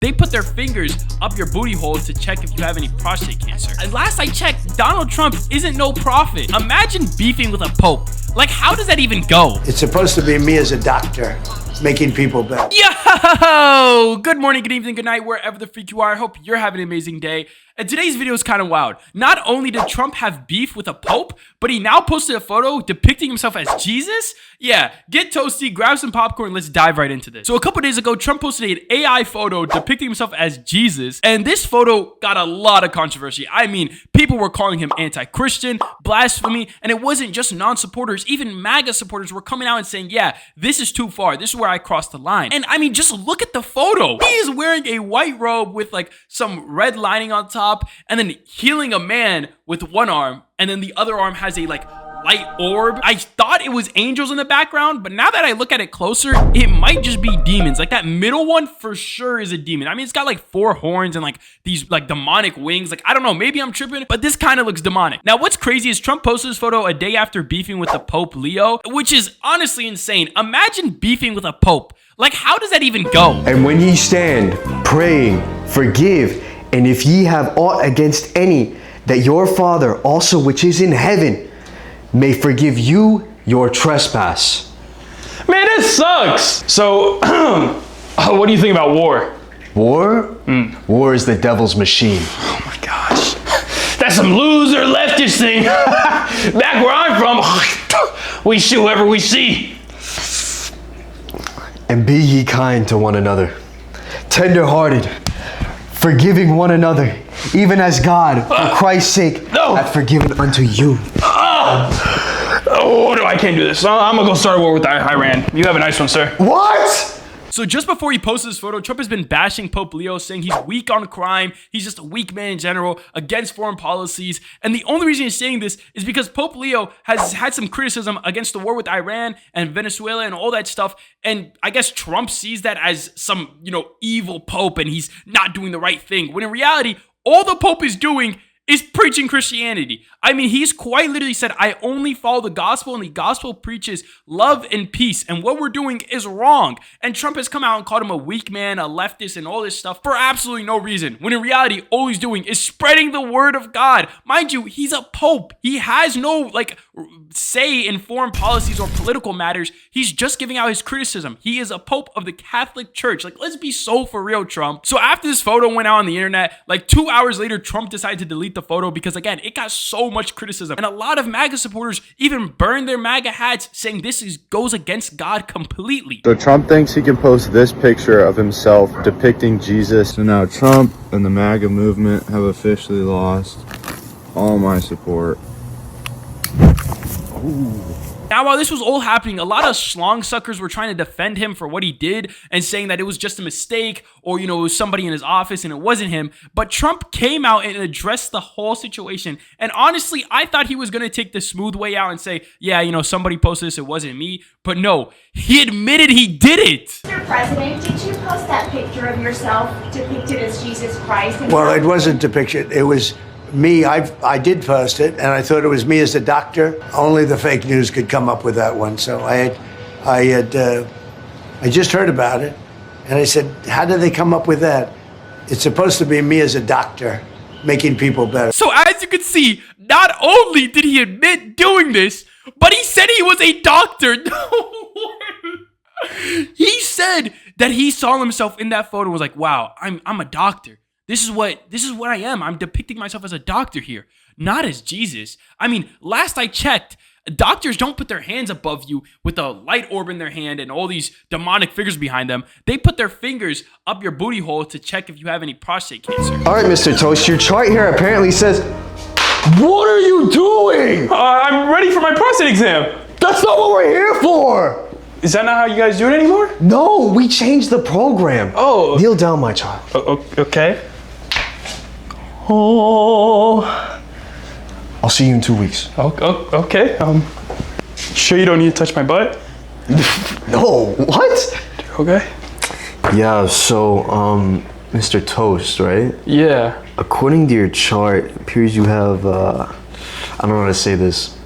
They put their fingers up your booty hole to check if you have any prostate cancer. And last I checked, Donald Trump isn't no prophet. Imagine beefing with a pope. Like, how does that even go? It's supposed to be me as a doctor, making people better. Yo! Good morning, good evening, good night, wherever the freak you are. I hope you're having an amazing day. And today's video is kind of wild. Not only did Trump have beef with a pope, but he now posted a photo depicting himself as Jesus? Yeah, get toasty, grab some popcorn, let's dive right into this. So a couple days ago, Trump posted an AI photo depicting himself as Jesus, and this photo got a lot of controversy. I mean, people were calling him anti-Christian, blasphemy, and it wasn't just non-supporters, even MAGA supporters were coming out and saying, yeah, this is too far, this is where I crossed the line. And I mean, just look at the photo. He is wearing a white robe with like some red lining on top, and then healing a man with one arm, and then the other arm has a like light orb. I thought it was angels in the background, but now that I look at it closer, it might just be demons. Like that middle one for sure is a demon. I mean, it's got like 4 horns and like these like demonic wings. Like, I don't know, maybe I'm tripping, but this kind of looks demonic. Now, what's crazy is Trump posted this photo a day after beefing with the Pope Leo, which is honestly insane. Imagine beefing with a Pope. Like, how does that even go? And when ye stand praying, forgive, and if ye have aught against any, that your Father also which is in heaven may forgive you your trespass. Man, this sucks. So, what do you think about war? War? War is the devil's machine. Oh my gosh. That's some loser leftist thing. Back where I'm from, we shoot whoever we see. And be ye kind to one another, tender-hearted, forgiving one another, even as God, for Christ's sake, hath forgiven unto you. Oh, no, I can't do this. I'm gonna go start a war with Iran. You have a nice one, sir. What? So just before he posted this photo, Trump has been bashing Pope Leo, saying he's weak on crime, he's just a weak man in general, against foreign policies. And the only reason he's saying this is because Pope Leo has had some criticism against the war with Iran and Venezuela and all that stuff. And I guess Trump sees that as some, evil Pope and he's not doing the right thing. When in reality, all the Pope is doing is preaching Christianity. I mean, he's quite literally said, I only follow the gospel, and the gospel preaches love and peace, and what we're doing is wrong. And Trump has come out and called him a weak man, a leftist, and all this stuff for absolutely no reason, when in reality, all he's doing is spreading the word of God. Mind you, he's a pope. He has no, say in foreign policies or political matters. He's just giving out his criticism. He is a pope of the Catholic Church. Let's be so for real, Trump. So after this photo went out on the internet, 2 hours later, Trump decided to delete the photo because, again, it got so much criticism. And a lot of MAGA supporters even burned their MAGA hats, saying this goes against God completely. So Trump thinks he can post this picture of himself depicting Jesus. So now Trump and the MAGA movement have officially lost all my support. Ooh. Now, while this was all happening, a lot of schlong suckers were trying to defend him for what he did and saying that it was just a mistake or, it was somebody in his office and it wasn't him. But Trump came out and addressed the whole situation. And honestly, I thought he was going to take the smooth way out and say, yeah, somebody posted this, it wasn't me. But no, he admitted he did it. Mr. President, did you post that picture of yourself depicted as Jesus Christ? Well, it wasn't depicted. It was me. I did post it, and I thought it was me as a doctor. Only the fake news could come up with that one. So I just heard about it, and I said, how did they come up with that? It's supposed to be me as a doctor, making people better. So as you can see, not only did he admit doing this, but he said he was a doctor. He said that he saw himself in that photo and was like, wow, I'm a doctor. This is what I am. I'm depicting myself as a doctor here, not as Jesus. I mean, last I checked, doctors don't put their hands above you with a light orb in their hand and all these demonic figures behind them. They put their fingers up your booty hole to check if you have any prostate cancer. All right, Mr. Toast, your chart here apparently says, what are you doing? I'm ready for my prostate exam. That's not what we're here for. Is that not how you guys do it anymore? No, we changed the program. Oh. Kneel down, my child. Okay. Oh. I'll see you in 2 weeks. Okay. Sure you don't need to touch my butt? No, what? Okay. Yeah, so, Mr. Toast, right? Yeah. According to your chart, it appears you have, I don't know how to say this,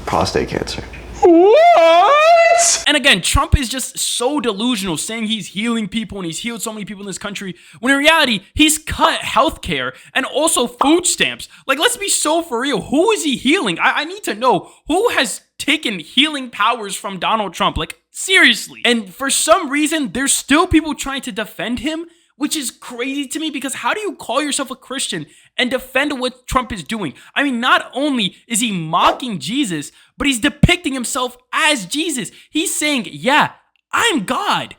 prostate cancer. What? What? And again, Trump is just so delusional, saying he's healing people and he's healed so many people in this country, when in reality, he's cut healthcare and also food stamps. Like, let's be so for real. Who is he healing? I need to know who has taken healing powers from Donald Trump. Like, seriously. And for some reason, there's still people trying to defend him, which is crazy to me, because how do you call yourself a Christian and defend what Trump is doing? I mean, not only is he mocking Jesus, but he's depicting himself as Jesus. He's saying, yeah, I'm God.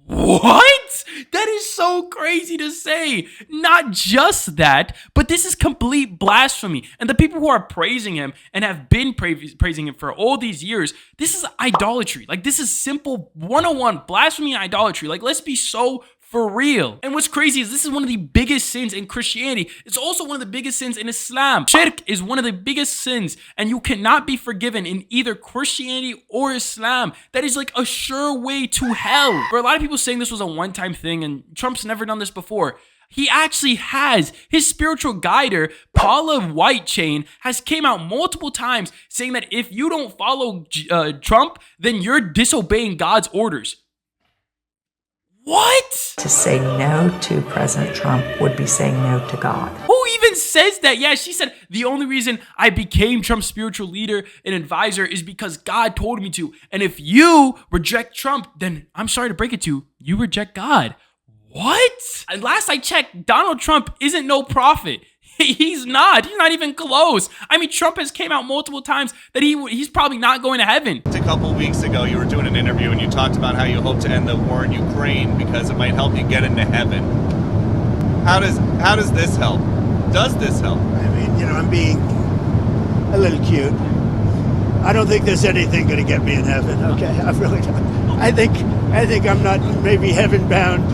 What? That is so crazy to say. Not just that, but this is complete blasphemy. And the people who are praising him and have been praising him for all these years, this is idolatry. Like, this is simple 101 blasphemy and idolatry. Like, let's be so for real. And what's crazy is this is one of the biggest sins in Christianity. It's also one of the biggest sins in Islam. Shirk is one of the biggest sins, and you cannot be forgiven in either Christianity or Islam. That is like a sure way to hell. For a lot of people saying this was a one-time thing and Trump's never done this before, he actually has. His spiritual guider, Paula Whitechain, has came out multiple times saying that if you don't follow Trump, then you're disobeying God's orders. What? To say no to President Trump would be saying no to God. Who even says that? Yeah, she said, the only reason I became Trump's spiritual leader and advisor is because God told me to. And if you reject Trump, then I'm sorry to break it to you, you reject God. What? And last I checked, Donald Trump isn't no prophet. He's not even close. I mean, Trump has came out multiple times that he's probably not going to heaven. A couple weeks ago, you were doing an interview and you talked about how you hope to end the war in Ukraine because it might help you get into heaven. How does this help? Does this help? I mean, you know, I'm being a little cute. I don't think there's anything going to get me in heaven. Okay, I really don't. I think I'm not maybe heaven bound.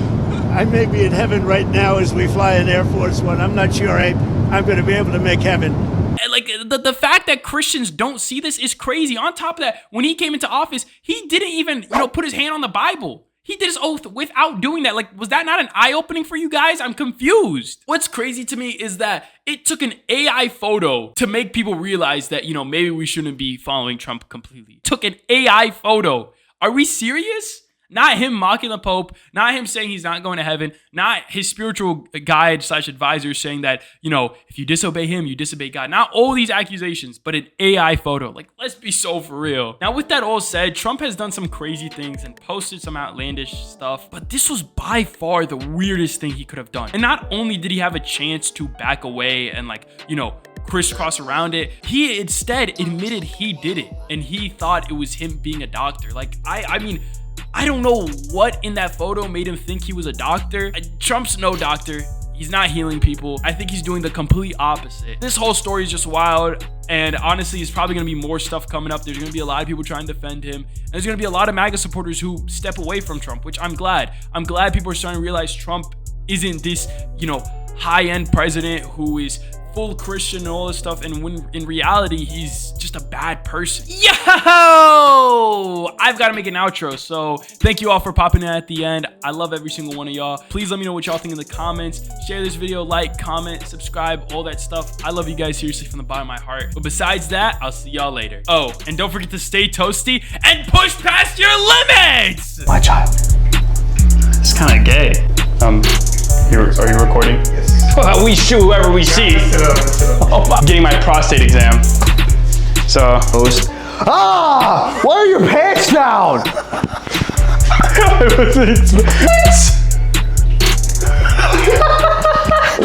I may be in heaven right now as we fly in Air Force One. I'm not sure I'm going to be able to make heaven. And like the fact that Christians don't see this is crazy. On top of that, when he came into office, he didn't even, put his hand on the Bible. He did his oath without doing that. Like, was that not an eye-opening for you guys? I'm confused. What's crazy to me is that it took an AI photo to make people realize that, maybe we shouldn't be following Trump completely. It took an AI photo. Are we serious? Not him mocking the Pope, not him saying he's not going to heaven, not his spiritual guide / advisor saying that, if you disobey him, you disobey God. Not all these accusations, but an AI photo. Like, let's be so for real. Now, with that all said, Trump has done some crazy things and posted some outlandish stuff, but this was by far the weirdest thing he could have done. And not only did he have a chance to back away and crisscross around it, he instead admitted he did it. And he thought it was him being a doctor. Like, I mean, I don't know what in that photo made him think he was a doctor. Trump's no doctor. He's not healing people. I think he's doing the complete opposite. This whole story is just wild. And honestly, there's probably going to be more stuff coming up. There's going to be a lot of people trying to defend him. And there's going to be a lot of MAGA supporters who step away from Trump, which I'm glad. I'm glad people are starting to realize Trump isn't this, high-end president who is full Christian and all this stuff, and when in reality he's just a bad person. Yo, I've got to make an outro, so thank you all for popping in at the end. I love every single one of y'all. Please let me know what y'all think in the comments. Share this video, like, comment, subscribe, all that stuff. I love you guys seriously from the bottom of my heart. But besides that, I'll see y'all later. Oh, and don't forget to stay toasty and push past your limits. My child. It's kind of gay. Are you recording? Yes. Well, we shoot whoever we see. I'm getting my prostate exam. So. Why are your pants down? What?